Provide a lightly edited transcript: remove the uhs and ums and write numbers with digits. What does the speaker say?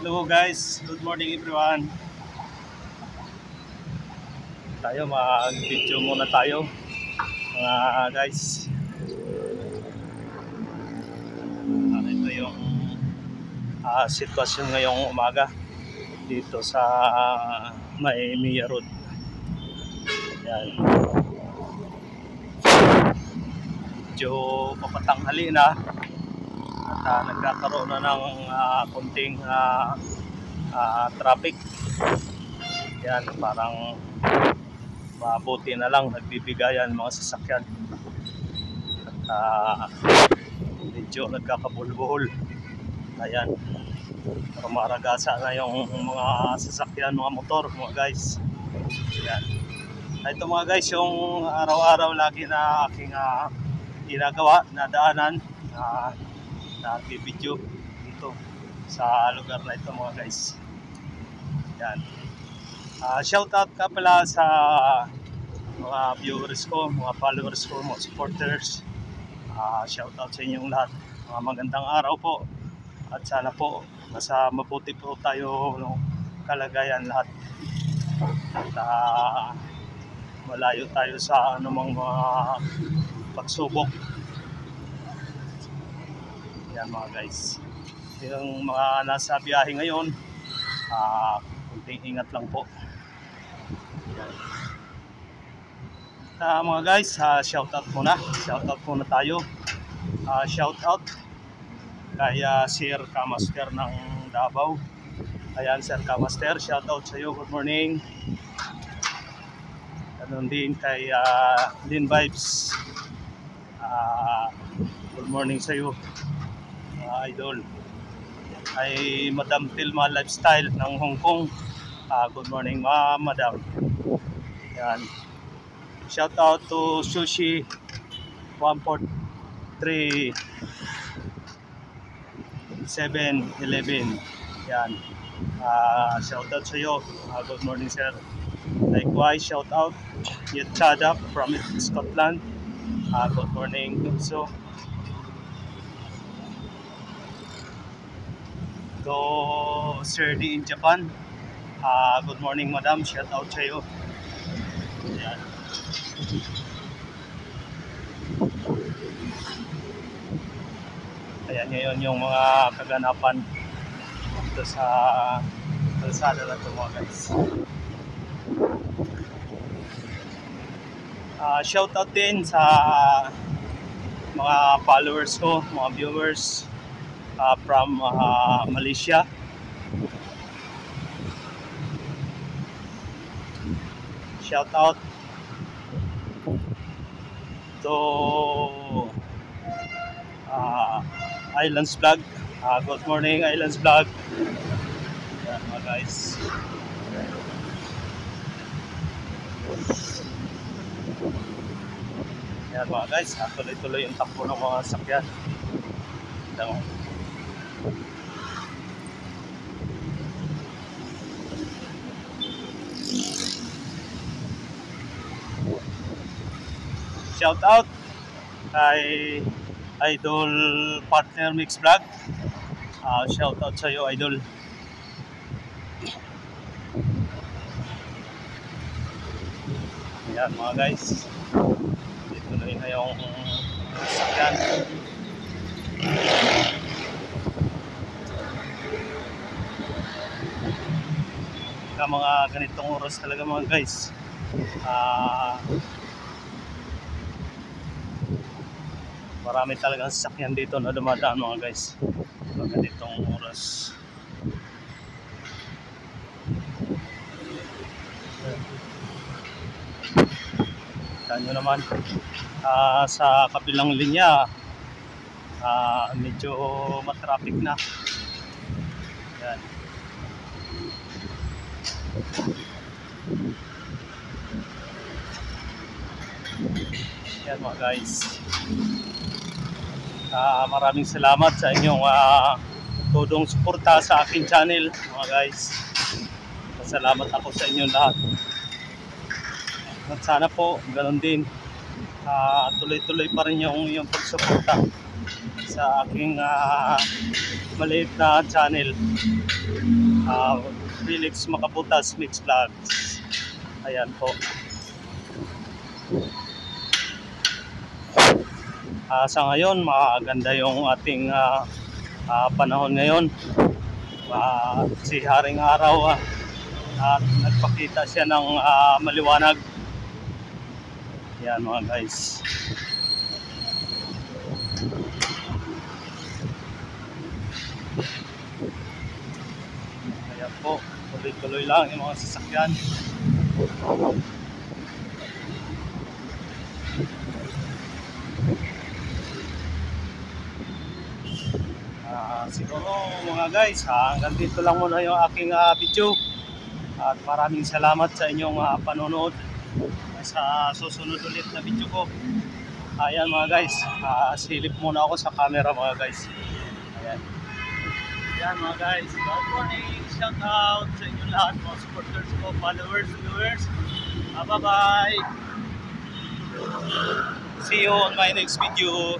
Hello guys, good morning everyone. Tayo mag-video muna tayo mga guys. Ito yung sitwasyon ngayong umaga dito sa may Mia Road. Yan. Medyo papatanghali na at nagkakaroon na ng konting traffic. Yan, parang mabuti na lang nagbibigayan mga sasakyan at medyo nagkakabulbuhol. Ayan, maragasa na yung mga sasakyan, mga motor mga guys. Ayan. Ito mga guys yung araw-araw lagi na aking ginagawa na daanan na video dito sa lugar na ito mga guys. Ayan. Shout out ka pala sa mga viewers ko, mga followers ko, mga supporters. Shout out sa inyong lahat. Magandang araw po at sana po nasa mabuti po tayo kalagayan lahat at malayo tayo sa anumang mga pagsubok. Yan mga guys, yung mga nasa biyahe ngayon, kunting ingat lang po. Mga guys, shout out muna tayo. Shout out kay Sir Kamaster ng Davao. Ayan, Sir Kamaster, shout out sa iyo, good morning. Ganun din kay Lin Vibes, good morning sa iyo, idol. Ay Madam Tilma Lifestyle ng Hong Kong, good morning Madam. Yan. Shout out to Sushi 143-711. Yan. Shout out sa iyo. Good morning sir. Likewise, shout out Yetchada from Scotland. Good morning also. To Sir D in Japan. Good morning madam. Shout out sa iyo. Yan. Ayan ngayon yung mga kaganapan dito sa kalsada na ito mga guys. Shout out din sa mga followers ko, mga viewers from Malaysia. Shout out to Islands Vlog. Good morning Islands Vlog. Yan mga guys. Yan mga guys, tuloy-tuloy yung takbo ng mga sakyan. Shout out kay Idol Partner Mix Vlog. Shout out sa iyo idol. Ayan mga guys, dito na rin yung sakyan. Mga ganitong oras talaga mga guys, marami talagang sasakyan dito na dumadaan mga guys mga ganitong oras. Kita nyo naman sa kabilang linya medyo matraffic na. Yan. Yan mga guys, maraming salamat sa inyong tudong suporta sa aking channel mga guys. Salamat ako sa inyong lahat at sana po ganoon din tuloy-tuloy pa rin yung pagsuporta sa aking maliit na channel. Felix Makabutas Mix Vlogs. Ayan po. Sa ngayon, maganda yung ating panahon ngayon. Si Haring Araw at nagpakita siya ng maliwanag. Yan mga guys. Ayan po, tuloy-tuloy lang yung mga sasakyan. Siguro mga guys, hanggang dito lang muna yung aking video. At maraming salamat sa inyong panonood sa susunod ulit na video ko. Ayan mga guys, silip muna ako sa camera mga guys. Ayan. Ayan mga guys, good morning, shout out sa inyo lahat mga supporters ko, followers, viewers. Bye bye. See you on my next video.